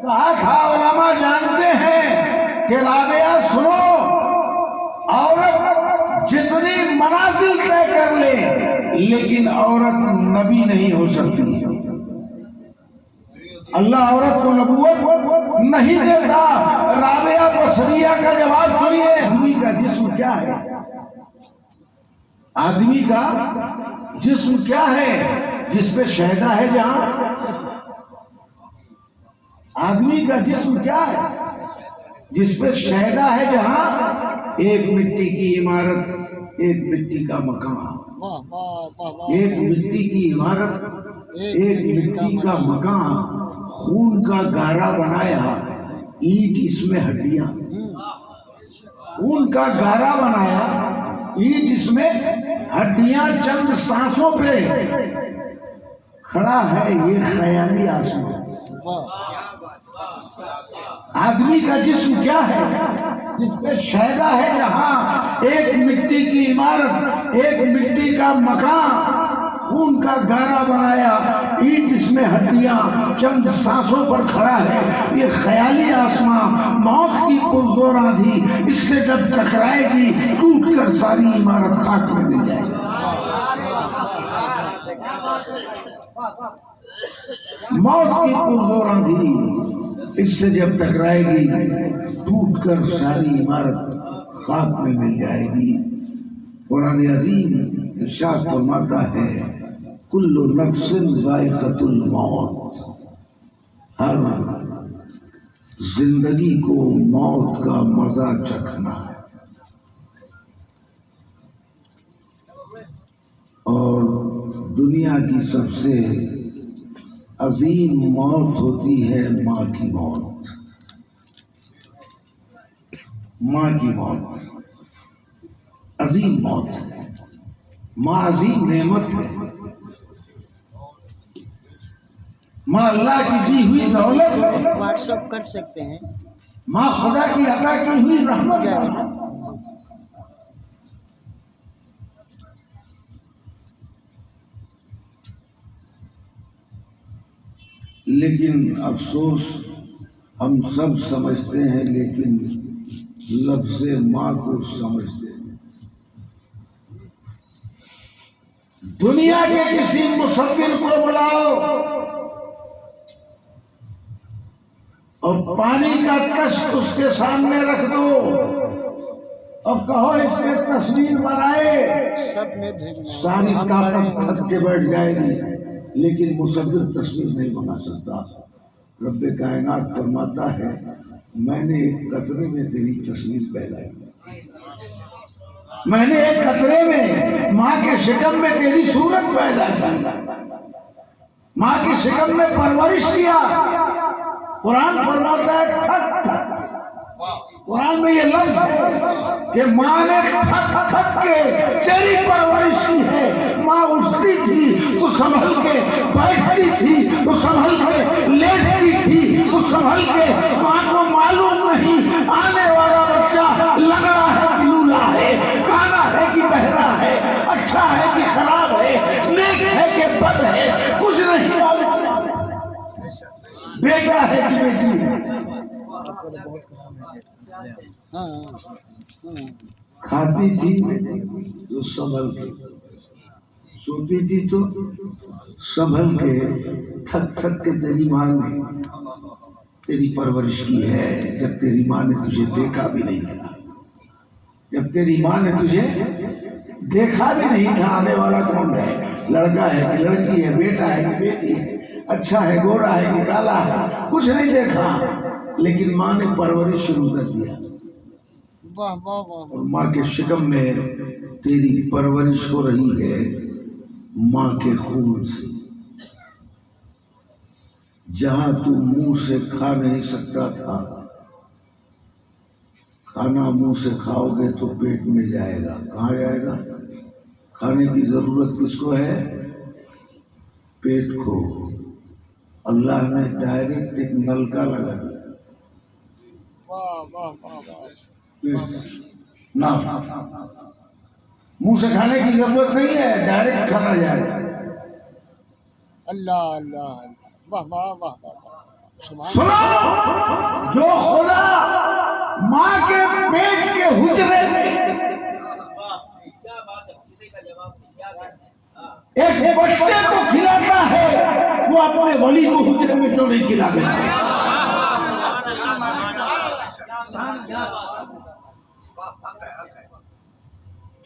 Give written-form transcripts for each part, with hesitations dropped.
کہا تھا علماء جانتے ہیں کہ رابعہ سنو، عورت جتنی منازل طے کر لے لیکن عورت نبی نہیں ہو سکتی۔ اللہ عورت کو نبوت نہیں دیتا۔ رابعہ بصریہ کا جواب سنیے، آدمی کا جسم کیا ہے؟ آدمی کا جسم کیا ہے جس پہ شہدہ ہے جہاں؟ آدمی کا جسم کیا ہے جس پہ شہدہ ہے جہاں؟ ایک مٹی کی عمارت، ایک مٹی کا مکان، ایک مٹی کی عمارت، ایک مٹی کا مکان، خون کا گارا بنایا، اینٹ اس میں ہڈیاں، خون کا گارا بنایا، اینٹ اس میں ہڈیاں، چند سانسوں پہ کھڑا ہے یہ خیالی آسمان۔ آدمی کا جسم کیا ہے جس پہ شہدہ ہے جہاں؟ ایک مٹی کی عمارت، ایک مٹی کا مکان، خون کا گارا بنایا، اینٹ اس میں ہڈیاں، چند سانسوں پر کھڑا ہے یہ خیالی آسمان۔ موت کی پرزور آندھی اس سے جب ٹکرائے گی ٹوٹ کر ساری عمارت خاک میں مل جائے گی۔ موت کی پرزور آندھی اس سے جب ٹکرائے گی ٹوٹ کر ساری عمارت خاک میں مل جائے گی۔ قرآن عظیم ارشاد فرماتا ہے کل نفس ذائقۃ الموت، ہر زندگی کو موت کا مزہ چکھنا ہے، اور دنیا کی سب سے عظیم موت ہوتی ہے ماں کی موت۔ ماں کی موت عظیم موت ہے، ماں عظیم نعمت ہے، ماں اللہ کی دی ہوئی دولت ہے، واٹس ایپ کر سکتے ہیں، ماں خدا کی عطا کی ہوئی رحمت ہے۔ لیکن افسوس ہم سب سمجھتے ہیں لیکن لفظ ماں کو سمجھتے ہیں۔ دنیا کے کسی مصور کو بلاؤ اور پانی کا کشت اس کے سامنے رکھ دو اور کہو اس پہ تصویر بنائے، سب میں بھیجنا، ساری طاقت تھک کے بیٹھ جائے گی لیکن مصور تصویر نہیں بنا سکتا۔ رب کائنات فرماتا ہے میں نے ایک قطرے میں تیری تصویر پیدا کی، میں نے ایک قطرے میں ماں کے شکم میں تیری صورت پیدا کی، ماں کی شکم میں پرورش کیا۔ قرآن فرماتا ہے تھک تھک، قرآن میں یہ لفظ ہے کہ ماں نے تھک تھک کے تیری پرورش کی ہے۔ ماں اٹھتی تھی تو سنبھل کے بیٹھتی تھی، تو سنبھل کے لیٹتی تھی، تو سنبھل کے۔ ماں کو معلوم نہیں آنے والا بچہ لگا ہے کہ لولا ہے، کانا ہے کہ بہرا ہے، اچھا ہے کہ خراب ہے، نیک ہے کہ بد ہے، کچھ نہیں معلوم، بیٹا ہے کہ بیٹی ہے۔ کھاتی تھی تو سنبھل کے، سوتی تھی تو سنبھل کے، تھک تھک کے تیری ماں نے تیری پرورش کی ہے۔ جب تیری ماں نے تجھے دیکھا بھی نہیں تھا، جب تیری ماں نے تجھے دیکھا بھی نہیں تھا، آنے والا کون ہے، لڑکا ہے کہ لڑکی ہے، بیٹا ہے کہ بیٹی ہے، اچھا ہے گورا ہے کہ کالا ہے، کچھ نہیں دیکھا، لیکن ماں نے پرورش شروع کر دیا۔ اور ماں کے شکم میں تیری پرورش ہو رہی ہے ماں کے خون سے۔ جہاں تو منہ سے کھا نہیں سکتا تھا، کھانا منہ سے کھاؤ گے تو پیٹ میں جائے گا، کہاں جائے گا؟ کھانے کی ضرورت کس کو ہے؟ پیٹ کو۔ اللہ نے ڈائریکٹ ایک نلکا لگا دیا، منہ سے کھانے کی ضرورت نہیں ہے، ڈائریکٹ کھانا جائے گا۔ اللہ اللہ، واہ واہ واہ واہ، سنو، جو خدا ماں کے پیٹ کے حجرے میں ایک بچے کو کھلاتا ہے، وہ اپنے ولی کو حجرے میں کیوں نہیں کھلا دیتا؟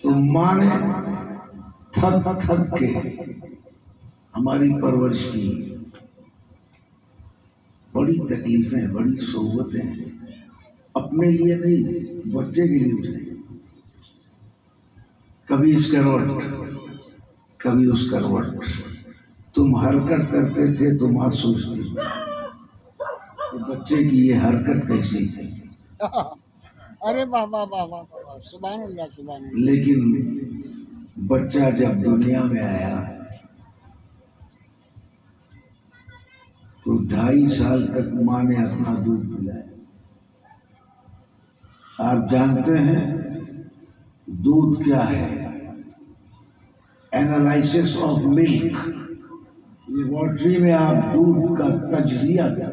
تو ماں نے تھک تھک کے ہماری پرورش کی، بڑی تکلیفیں، بڑی صحبتیں، اپنے لیے نہیں بچے کے لیے اٹھے، کبھی اس کروٹ کبھی اس کروٹ، تم حرکت کرتے تھے تو ماں سوچتی کہ بچے کی یہ حرکت کیسی تھی، ارے بابا بابا بابا، سبحان اللہ سبحان اللہ۔ لیکن بچہ جب دنیا میں آیا تو 2.5 سال تک ماں نے اپنا دودھ پلایا۔ آپ جانتے ہیں دودھ کیا ہے؟ اینالائسس آف ملک، لیبارٹری میں آپ دودھ کا تجزیہ کریں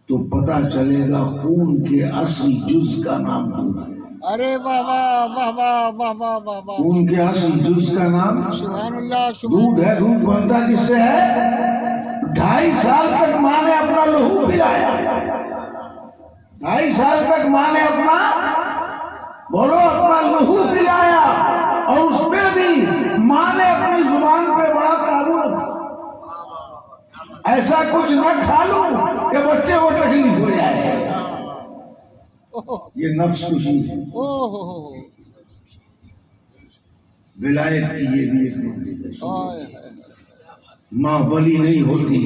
تو پتہ چلے گا خون کے اصل جز کا نام دودھ ہے۔ ارے بابا بابا بابا بابا، خون کے اصل جز کا نام سبحان اللہ سبحان دودھ ہے۔ دودھ بنتا کس سے ہے؟ 2.5 سال تک ماں نے اپنا لہو پلایا، 2.5 سال تک ماں نے اپنا لہو پلایا، اور اس میں بھی ماں نے اپنی زبان پہ بڑا قابو رکھا، ایسا کچھ نہ کھا لوں کہ بچے کو تکلیف ہو جائے۔ یہ نفس کشی ہے۔ ولایت کی یہ بھی ایک منزل ہے۔ ماں ولی نہیں ہوتی،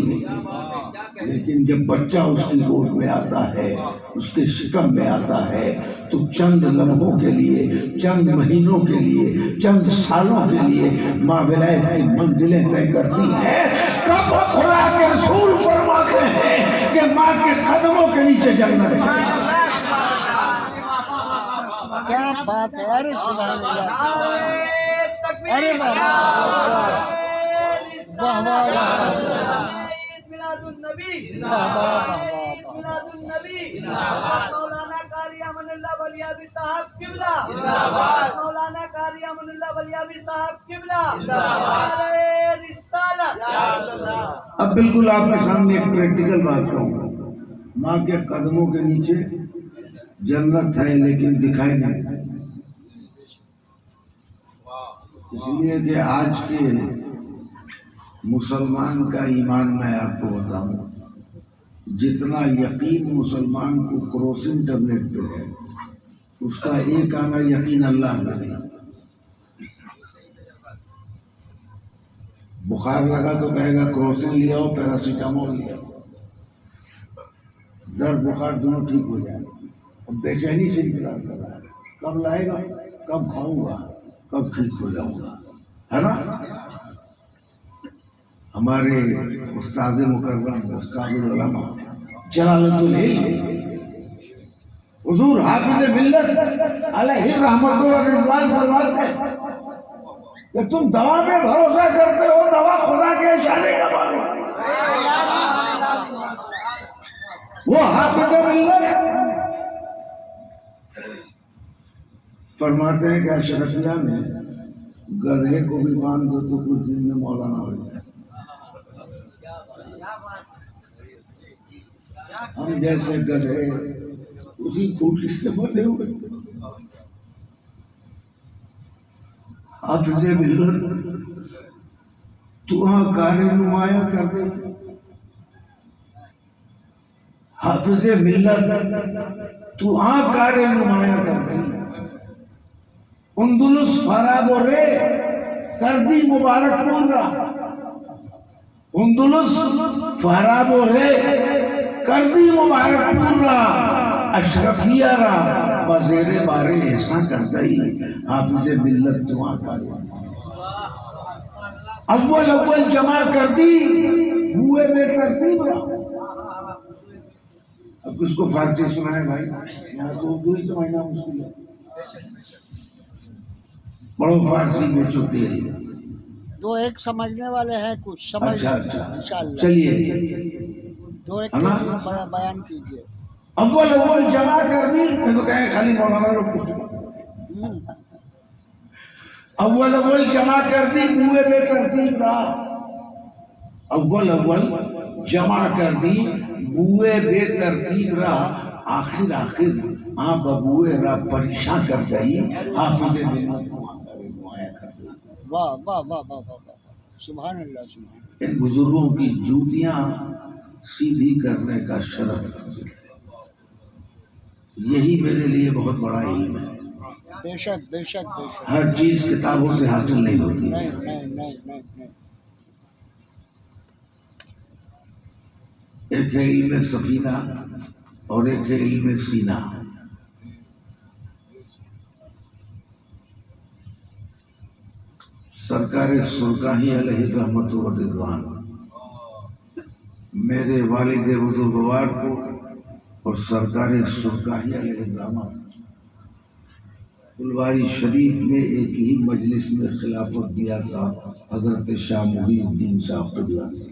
لیکن جب بچہ اس کی گود میں آتا ہے، اس کے شکم میں آتا ہے، تو چند لمحوں کے لیے، چند مہینوں کے لیے، چند سالوں کے لیے ماں ولایت کی منزلیں طے کرتی ہے۔ تب خدا کے رسول فرماتے ہیں کہ ماں کے قدموں کے نیچے جنت ہے۔ کیا بات ہے، ارے سبحان اللہ، ارے بابا مولانا قاری امن اللہ ولیابی صاحب قبلہ، مولانا قاری امن اللہ ولیابی صاحب قبلہ، اب بالکل آپ کے سامنے ایک پریکٹیکل بات کہوں، ماں کے قدموں کے نیچے جنت ہے لیکن دکھائی نہیں، اس لیے کہ آج کے مسلمان کا ایمان میں آپ کو بتاؤں، جتنا یقین مسلمان کو کروسن ٹیبلٹ پہ ہے، اس کا ایک آنا یقین اللہ میں نہیں۔ بخار لگا تو کہے گا کروسن لے آؤ، پیراسیٹامول لے آؤ، درد بخار دونوں ٹھیک ہو جائے، اب بے چینی سے انتظار کر رہا ہے، کب لائے گا، کب کھاؤں گا، کب ٹھیک ہو جاؤں گا، ہے نا؟ ہمارے استاد مکرم، استاد العلماء جلالت الہند حضور حافظ ملت علیہ رحمت و رضوان فرماتے ہیں کہ تم دوا پہ بھروسہ کرتے ہو، دوا خدا کے اشارے کا مانو۔ وہ حافظ ملت فرماتے ہیں کہ اشرفیہ میں گدھے کو بھی باندھ دو تو کچھ دن میں مولانا ہو جائے۔ ہم جیسے گدھے اسی کوشش سے بندے ہوئے۔ حافظ ملت تو کار نمایاں کر دے، حافظ ملت تو کار نمایاں کر دے، اندلس فرابو رے سردی مبارک پور رہا، اندلس فرابو رے کردی مبارک پور رہا، اشرفیہ رہا، بزیر بارے ایسا کرتا ہی حافظ ملت تو آتا ہے۔ اول جمع کر دی ہوئے میں ترتیب رہا۔ اب کس کو فارسی سنائے بھائی، یہاں تو اردو ہی سمجھنا مشکل ہے، بڑو فارسی میں چوتے ہیں تو ایک سمجھنے والے ہیں، کچھ سمجھ اچھا انشاءاللہ۔ چلیے دو ایک ہے نا؟ بیان کیجیے۔ اول جمع کر دی، میں تو کہیں خالی مولانا لوگ کچھ اول جمع کر دی، بوئے بے ترتیب رہا۔ اول جمع کر دی، بوئے بے ترتیب رہا، آخر آ ببوئے را پریشان کر گئی، حافظ بن دعائیں کر گئی۔ واہ واہ واہ واہ واہ واہ، سبحان اللہ سبحان اللہ۔ ان بزرگوں کی جوتیاں سیدھی کرنے کا شرف حاصل ہے، یہی میرے لیے بہت بڑا علم ہے۔ بے شک بے شک بے شک، ہر چیز کتابوں سے حاصل نہیں ہوتی نہیں نہیں نہیں نہیں نہیں۔ ایک ہے علم سفینہ اور ایک ہے علم سینہ۔ سرکار سرکاہی علیہ رحمت و رضوان میرے والد بزرگوار کو اور سرکار سرکاہی علیہ رحمت پھلواری شریف میں ایک ہی مجلس میں خلافت دیا تھا حضرت شاہ محی الدین صاحب قبلہ نے۔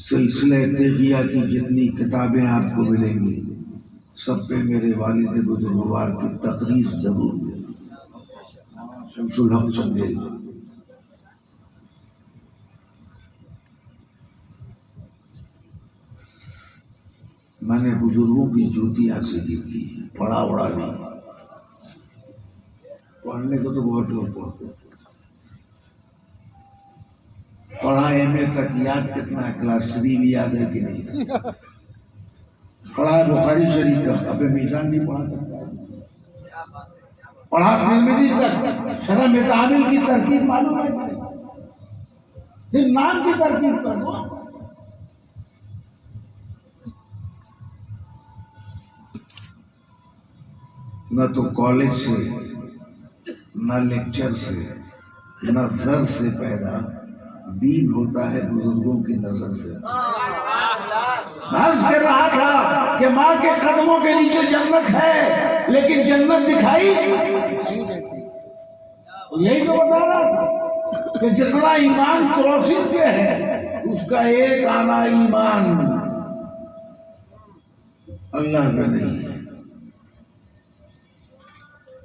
سلسلہ تیغیہ کی جتنی کتابیں آپ کو ملیں گی سب پہ میرے والد بزرگوار کی تقریر ضرور ہے، شمس الحق چنگیل۔ میں نے بزرگوں کی جوتیاں سیکھی تھی، پڑھا وڑا نہیں، پڑھنے کو تو بہت لوگ پڑھتے، پڑھا ایم اے تک یاد کتنا ہے، کلاس 3 بھی یاد ہے کہ نہیں؟ پڑھا بخاری شریف تک، اب میزان نہیں پڑھا سکتا، پڑھا ترمذی تک، شرح متعامل کی ترکیب معلوم ہے کہ نہیں؟ پھر نام کی ترکیب کر دو۔ نہ تو کالج سے، نہ لیکچر سے، نہ زر سے پیدا، دین ہوتا ہے بزرگوں کی نظر سے۔ عرض کر رہا تھا کہ ماں کے قدموں کے نیچے جنت ہے، لیکن جنت دکھائی نہیں دیتی۔ یہی تو بتا رہا تھا کہ جتنا ایمان کروسین پہ ہے اس کا ایک آنا ایمان اللہ پہ نہیں ہے۔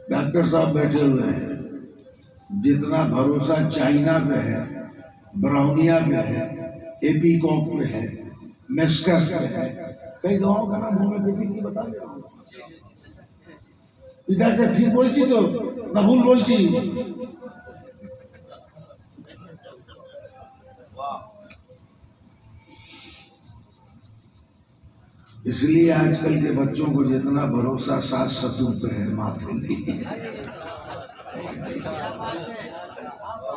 ڈاکٹر صاحب بیٹھے ہوئے ہیں، جتنا بھروسہ چائنا پہ ہے، براؤنیا پہ ہے، ایپی کوک پہ ہے، میسکس پہ ہے، کئی دواؤں کا نام ہمیں بیٹی کی بتا دے رہا ہوں۔ ڈاکٹر ٹھیک بولچی تو نہ بھول بولچی۔ اس لیے آج کل کے بچوں کو جتنا بھروسہ ساس سسر پہ ہے ماں پہ نہیں ہے،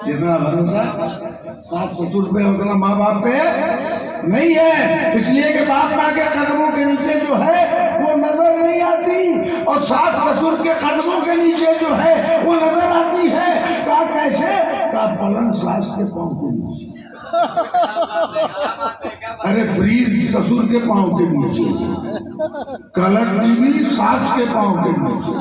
جتنا بھروسہ ساس سسر پہ اتنا ماں باپ پہ نہیں ہے، اس لیے کہ باپ ماں کے قدموں کے نیچے جو ہے وہ نظر نہیں آتی، اور ساس سسر کے قدموں کے نیچے جو ہے وہ نظر آتی ہے۔ کہا کیسے؟ کہا پلنگ ساس کے پاؤں کے نیچے، ارے فریج سسر کے پاؤں کے نیچے، کلر ٹی وی ساس کے پاؤں کے نیچے،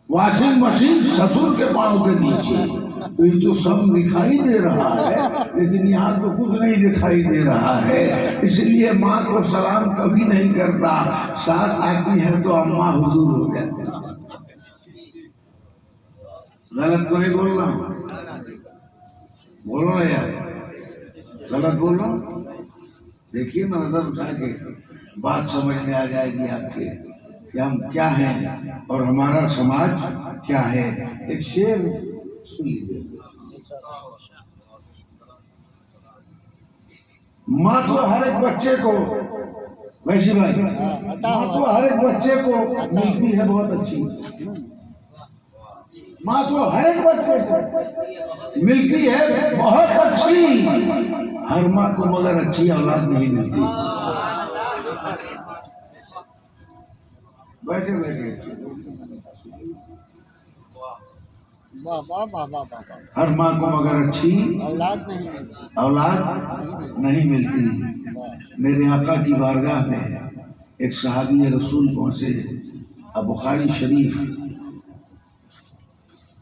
واشنگ مشین سسر کے پاؤں کے نیچے۔ تو یہ تو سب دکھائی دے رہا ہے، لیکن یہاں تو کچھ نہیں دکھائی دے رہا ہے، اس لیے ماں کو سلام کبھی نہیں کرتا، ساس آتی ہے تو اماں حضور ہو جاتے ہیں۔ غلط تو نہیں بول رہا ہوں، بولو نا یار، غلط بول رہا ہوں؟ دیکھیے نا نظر اٹھا کے، بات سمجھ میں آ جائے گی آپ کے کہ ہم کیا ہیں اور ہمارا سماج کیا ہے۔ ایک شعر سن لیجیے۔ ماں تو ہر ایک بچے کو، ویسی بھائی، ماں تو ہر ایک بچے کو ملتی ہے بہت اچھی، ماں تو ہر ایک بچے کو ملتی ہے بہت اچھی، ہر ماں کو مگر اچھی اولاد نہیں ملتی۔ بیٹھے بیٹھے واہ واہ واہ واہ واہ واہ، ہر ماں کو مگر اچھی اولاد نہیں ملتی۔ اولاد نہیں ملتی۔ میرے آقا کی بارگاہ میں ایک صحابی رسول پہنچے، بخاری شریف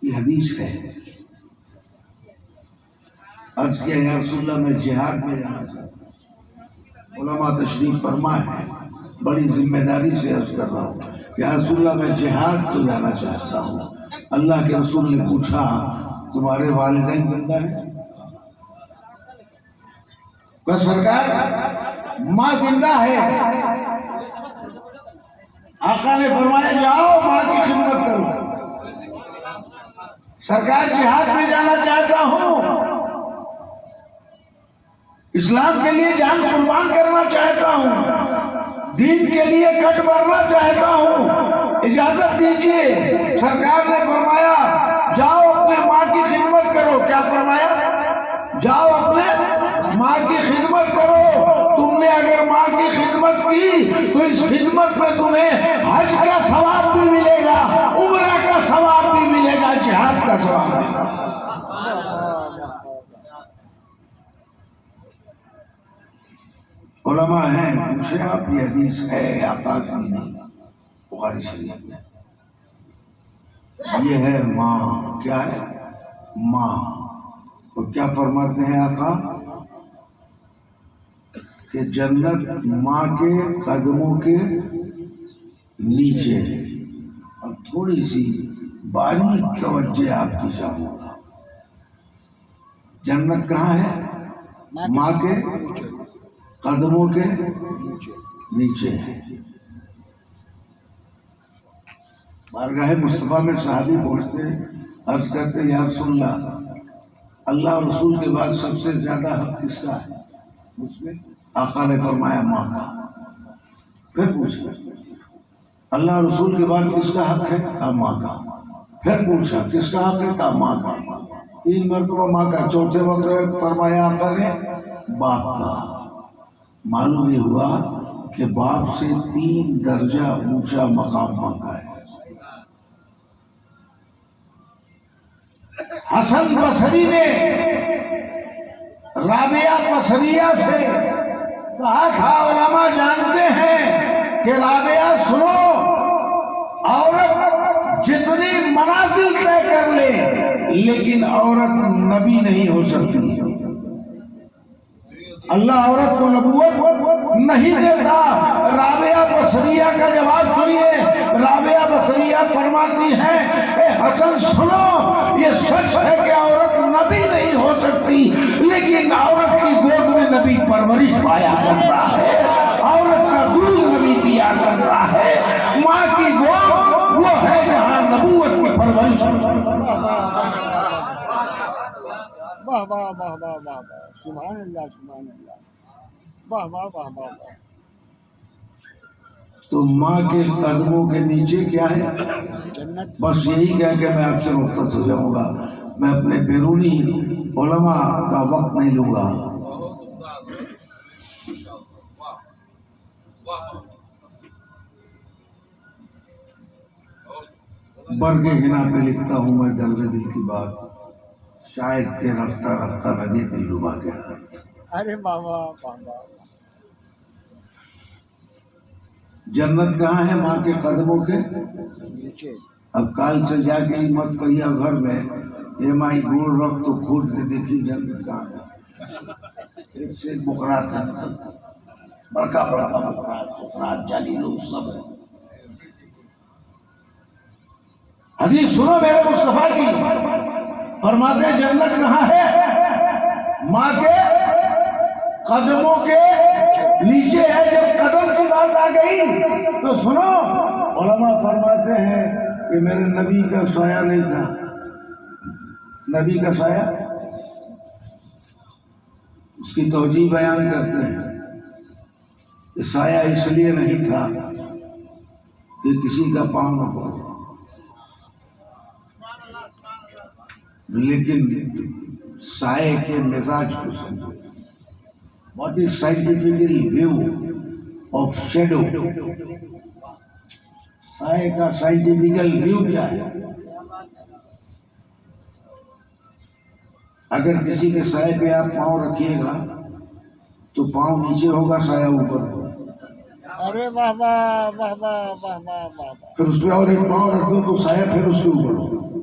کی حدیث ہے، عرض کیا یا رسول اللہ میں جہاد میں جانا چاہتا ہوں۔ علماء تشریف فرما ہے، بڑی ذمہ داری سے عرض کر رہا ہوں یا رسول اللہ میں جہاد تو جانا چاہتا ہوں۔ اللہ کے رسول نے پوچھا تمہارے والدین زندہ ہیں؟ بس سرکار ماں زندہ ہے۔ آقا نے فرمایا جاؤ ماں کی خدمت کرو۔ سرکار جہاد میں جانا چاہتا ہوں، اسلام کے لیے جان قربان کرنا چاہتا ہوں، دین کے لیے کٹ مارنا چاہتا ہوں، اجازت دیجیے۔ سرکار نے فرمایا جاؤ اپنے ماں کی خدمت کرو۔ کیا فرمایا؟ جاؤ اپنے ماں کی خدمت کرو۔ تم نے اگر ماں کی خدمت کی تو اس خدمت میں تمہیں حج کا ثواب بھی ملے گا، عمرہ کا ثواب بھی ملے گا، جہاد کا ثواب ملے گا۔ علماء ہیں پوچھے آپ یہ حدیث ہے آقا کی نہیں؟ بخاری شریف میں یہ ہے ماں، کیا ہے؟ ماں۔ تو کیا فرماتے ہیں آقا کہ جنت ماں کے قدموں کے نیچے ہے۔ اب تھوڑی سی باریک توجہ آپ کی چاہوں گا، جنت کہاں ہے؟ ماں کے قدموں کے نیچے ہے۔ بارگاہ مصطفیٰ میں صحابی پہنچتے عرض کرتے یا رسول اللہ، اللہ اور رسول کے بعد سب سے زیادہ حق کس کا ہے؟ اس میں آقا نے فرمایا ماں کا۔ پھر پوچھا اللہ اور رسول کے بعد کس کا حق ہے؟ کہا ماں کا۔ پھر پوچھا کس کا حق ہے؟ کہا ماں کا۔ 3 مرتبہ ماں کا، چوتھے مرتبہ فرمایا آقا نے باپ کا۔ معلوم یہ ہوا کہ باپ سے 3 درجہ اونچا مقام ماں کا ہے۔ حسن بصری نے رابعہ بصریہ سے کہا تھا علماء جانتے ہیں کہ رابعہ سنو، عورت جتنی منازل طے کر لے لیکن عورت نبی نہیں ہو سکتی۔ اللہ عورت کو نبوت نہیں دیتا۔ رابعہ بصریہ کا جواب سنیے، رابعہ بصریہ فرماتی ہیں اے حسن سنو، یہ سچ ہے کہ عورت نبی نہیں ہو سکتی لیکن عورت کی گود میں نبی پرورش پایا کرتا ہے، عورت کا دودھ نبی پیا کرتا ہے۔ ماں کی گود وہ ہے جہاں نبوت کی پرورش۔ واہ واہ واہ واہ واہ، سبحان اللہ سبحان اللہ، واہ واہ واہ واہ۔ تو ماں کے قدموں کے نیچے کیا ہے؟ جنت۔ بس یہی کہہ کہ میں آپ سے رخصت ہو جاؤں گا، میں اپنے بیرونی علماء کا وقت نہیں لوں گا۔ برگے گنا پہ لکھتا ہوں میں درد دل کی بات، شاید کہ رفتہ رفتہ لگے دل ڈوبا گیا۔ ارے واہ واہ واہ واہ۔ جنت کہاں ہے؟ ماں کے قدموں کے نیچے۔ اب کال سے جا کے مت کہیا گھر میں یہ مائی گوڑ رکھ تو کھود کے دیکھی جنت کہاں ہے۔ ایک سے بکرا تھا، بڑکا بڑکا بکرا، سکرات جالی لوگ سب ہے۔ حدیث سنو میرے مصطفیٰ کی، فرماتے ہیں جنت کہاں ہے؟ ماں کے قدموں کے نیچے ہے۔ جب قدم کی بات آ گئی تو سنو، علماء فرماتے ہیں کہ میرے نبی کا سایہ نہیں تھا۔ نبی کا سایہ، اس کی توجیہ بیان کرتے ہیں کہ سایہ اس لیے نہیں تھا کہ کسی کا پاؤں نہ پڑے، لیکن سائے کے مزاج کو سمجھو۔ What is scientifical view of shadow؟ سائے کا سائنٹیفیکل ویو کیا ہے؟ اگر کسی کے سائے پہ آپ پاؤں رکھیے گا تو پاؤں نیچے ہوگا، سایہ اوپر ہوگا۔ ارے واہ واہ واہ واہ واہ واہ واہ۔ پھر اس پہ اور ایک پاؤں رکھ دو تو سایہ پھر اس کے اوپر ہوگا۔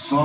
100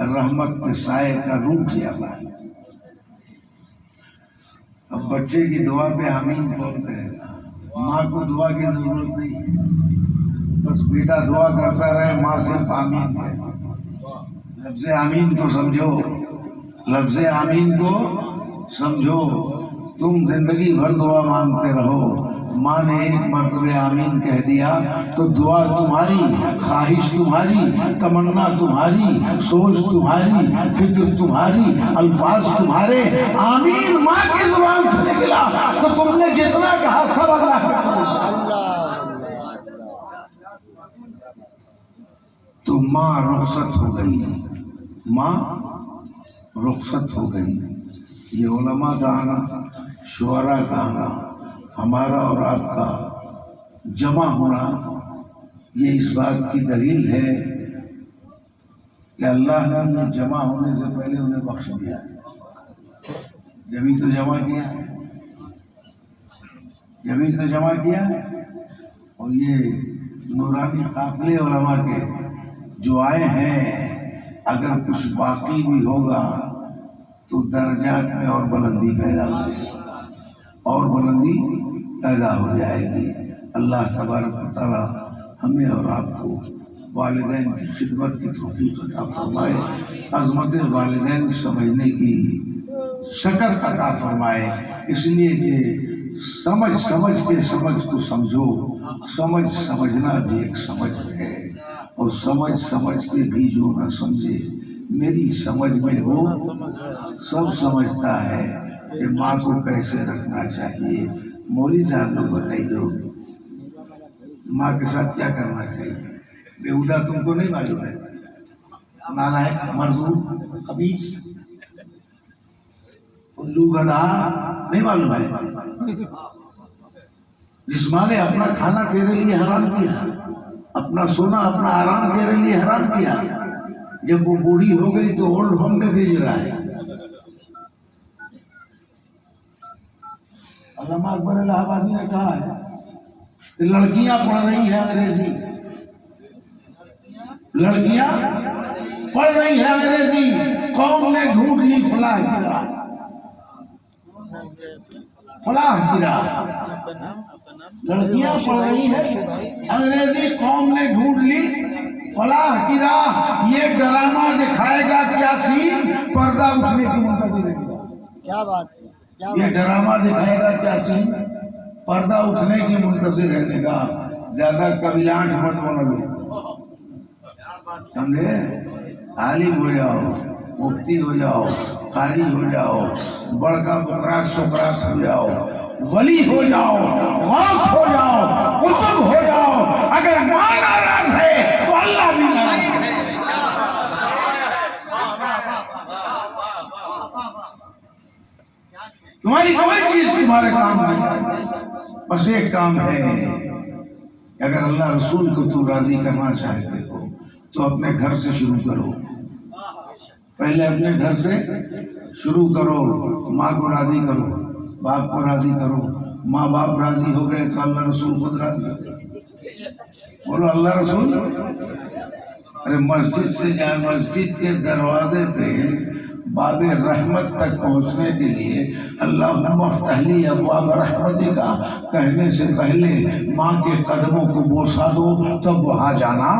رحمت کے سائے کا روٹ جاتا ہے۔ اب بچے کی دعا پہ آمین بولتے ہیں، ماں کو دعا کی ضرورت نہیں ہے، بس بیٹا دعا کرتا رہے، ماں صرف آمین کہے۔ لفظ آمین کو سمجھو، لفظ آمین کو سمجھو۔ تم زندگی بھر دعا مانگتے رہو، ماں نے ایک مرتبہ آمین کہہ دیا تو دعا تمہاری، خواہش تمہاری، تمنا تمہاری، سوچ تمہاری، فکر تمہاری، الفاظ تمہارے، آمین ماں کی زبان سے نکلا تو تم نے جتنا کہا سب اللہ کا تو ماں رخصت ہو گئی، ماں رخصت ہو گئی۔ یہ علماء کا آنا، شعراء کا آنا، ہمارا اور آپ کا جمع ہونا، یہ اس بات کی دلیل ہے کہ اللہ نے انہیں جمع ہونے سے پہلے انہیں بخش دیا ہے۔ جبھی تو جمع کیا ہے، جبھی تو جمع کیا ہے۔ اور یہ نورانی قافلے علماء کے جو آئے ہیں، اگر کچھ باقی بھی ہوگا تو درجات میں اور بلندی پیدا ہوگی، اور بلندی پیدا ہو جائے گی۔ اللہ تبارک و تعالی ہمیں اور آپ کو والدین کی خدمت کی توفیق عطا فرمائے، عظمت والدین سمجھنے کی شکر عطا فرمائے، اس لیے کہ سمجھ کے سمجھ کو سمجھو، سمجھنا بھی ایک سمجھ ہے، اور سمجھ کے بھی جو نہ سمجھے میری سمجھ میں ہو سب سمجھتا ہے کہ ماں کو کیسے رکھنا چاہیے۔ مولوی صاحب کو بتائیے ماں کے ساتھ کیا کرنا چاہیے؟ بیہودہ تم کو نہیں معلوم ہے، نالائق، مردود، خبیث، الو، گدھا نہیں معلوم ہے؟ جس ماں نے اپنا کھانا تیرے لیے حرام کیا، اپنا سونا، اپنا آرام تیرے لیے حرام کیا، جب وہ بوڑھی ہو گئی تو اولڈ ہوم میں بھیج رہا ہے۔ علامہ اکبر الہ آبادی نے کہا ہے کہ لڑکیاں پڑھ رہی ہیں انگریزی، لڑکیاں پڑھ رہی ہیں انگریزی، قوم نے ڈھونڈ لی فلاح کی راہ، فلاح کی راہ۔ لڑکیاں پڑھ رہی ہیں انگریزی، قوم نے ڈھونڈ لی فلاح کی راہ۔ یہ ڈرامہ دکھائے گا کیا سین، پردہ اٹھنے کی منتظر ہے۔ کیا بات ہے، یہ ڈرامہ دکھائے گا کیا سین، پردہ اٹھنے کی منتظر رہنے کا۔ زیادہ قبیلانٹ مت بنو، سمجھے؟ عالم ہو جاؤ، مفتی ہو جاؤ، قاری ہو جاؤ، بڑکا بکرا سکرات ہو جاؤ، ولی ہو جاؤ، غوث ہو جاؤ، قطب ہو جاؤ، اگر ماں ناراض ہے تو اللہ بھی ناراض ہے۔ تمہاری کوئی چیز تمہارے کام نہیں ہے، بس ایک کام ہے کہ اگر اللہ رسول کو تم راضی کرنا چاہتے ہو تو اپنے گھر سے شروع کرو، پہلے اپنے گھر سے شروع کرو۔ ماں کو راضی کرو، باپ کو راضی کرو، ماں باپ راضی ہو گئے تو اللہ رسول خود راضی ہو گئے۔ بولو اللہ رسول۔ ارے مسجد سے جائے، مسجد کے دروازے پہ باب رحمت تک پہنچنے کے لیے اللہم افتح لی ابواب رحمتک کہنے سے پہلے ماں کے قدموں کو بوسا دو، تب وہاں جانا۔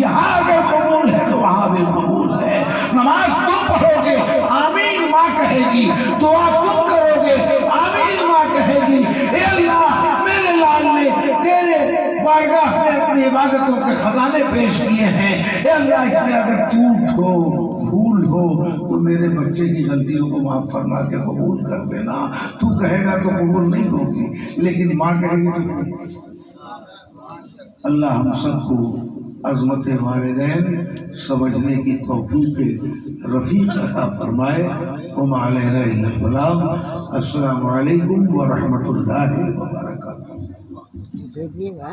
یہاں اگر قبول ہے تو وہاں بھی قبول ہے۔ نماز تم پڑھو گے، آمین ماں کہے گی، دعا تم کرو گے، آمین ماں کہے گی۔ اے اللہ، میرے لال نے تیرے بارگاہ میں اپنی عبادتوں کے خزانے پیش کیے ہیں، اے اللہ اس میں اگر ٹوٹ ہو، بھول ہو تو میرے بچے کی غلطیوں کو معاف فرما کے قبول کر دینا۔ تو کہے گا تو قبول نہیں ہوگی، لیکن ماں کہے گی تو۔ اللہ ہم سب کو عظمت والدین سمجھنے کی توفیق رفیق عطا فرمائے۔ وما علینا الا البلاغ۔ السلام علیکم ورحمۃ اللہ وبرکاتہ۔ دیکھیے گا